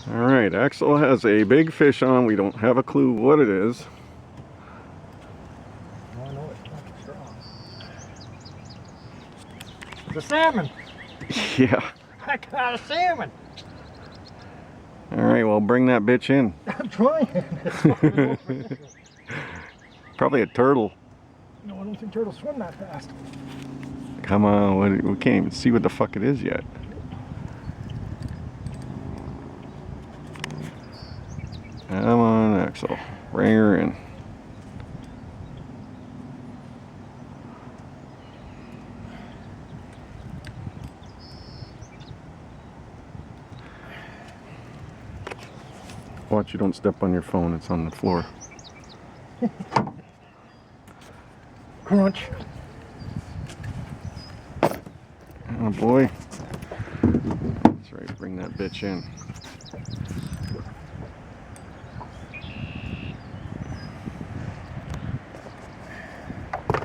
Alright, Axel has a big fish on. We don't have a clue what it is. Oh, I know it's fucking strong. It's a salmon. Yeah. I got a salmon. Alright, well bring that bitch in. I'm trying. Probably a turtle. No, I don't think turtles swim that fast. Come on, we can't even see what the fuck it is yet. Come on, Axel. Bring her in. Watch you don't step on your phone, it's on the floor. Crunch. Oh boy. That's right, bring that bitch in.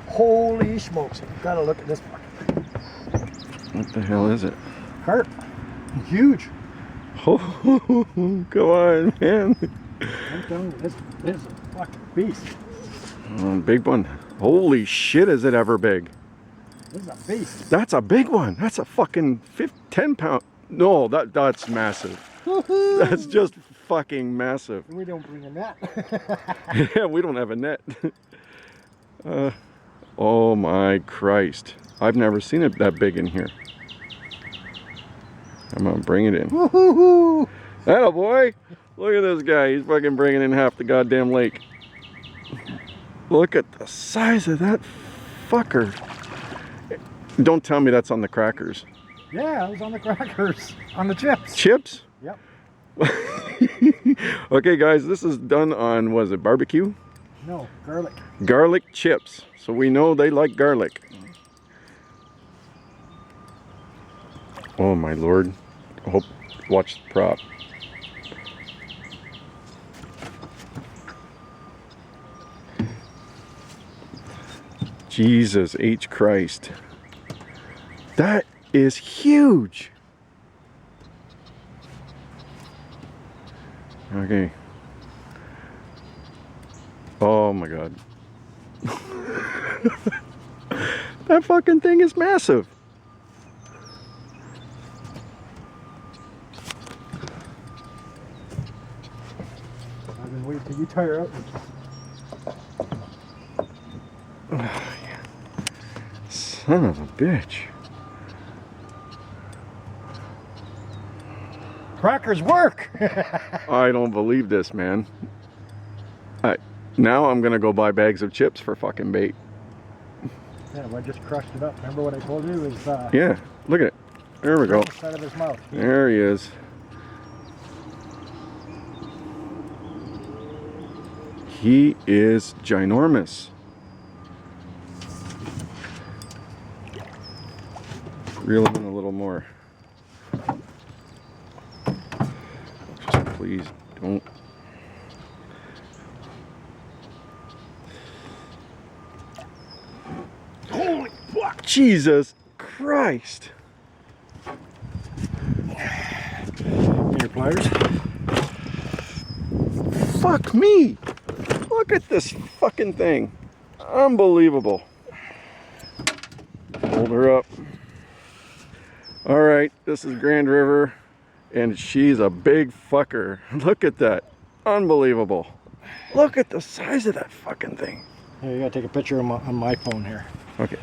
Holy smokes, you've got to look at this one. What the hell is it? Carp. Huge. Oh, come on, man. I'm telling you, this is a fucking beast. Big one. Holy shit, is it ever big? This is a beast. That's a big one. That's a fucking 10 pound. No, that's massive. That's just fucking massive. We don't bring a net. Yeah, we don't have a net. Oh my Christ. I've never seen it that big in here. I'm gonna bring it in. Woohoo! Atta boy! Look at this guy. He's fucking bringing in half the goddamn lake. Look at the size of that fucker. Don't tell me that's on the crackers. Yeah, it was on the crackers. On the chips. Chips? Yep. Okay guys, this is done on, was it barbecue? No, garlic. Garlic chips. So we know they like garlic. Oh my lord. Hope, watch the prop. Jesus H. Christ. That is huge. Okay. Oh my god. That fucking thing is massive. I've been waiting till you tire out. Son of a bitch. Crackers work! I don't believe this, man. Now I'm gonna go buy bags of chips for fucking bait. Yeah, well, I just crushed it up. Remember what I told you? Is Yeah, look at it. There we go. Side of his mouth. There he is. He is ginormous. Reel him in a little more. Just please don't. Holy fuck! Jesus Christ. Your pliers? Fuck me. Look at this fucking thing. Unbelievable. Hold her up. All right, this is Grand River, and she's a big fucker. Look at that. Unbelievable. Look at the size of that fucking thing. Yeah, you gotta take a picture on my phone here. Okay.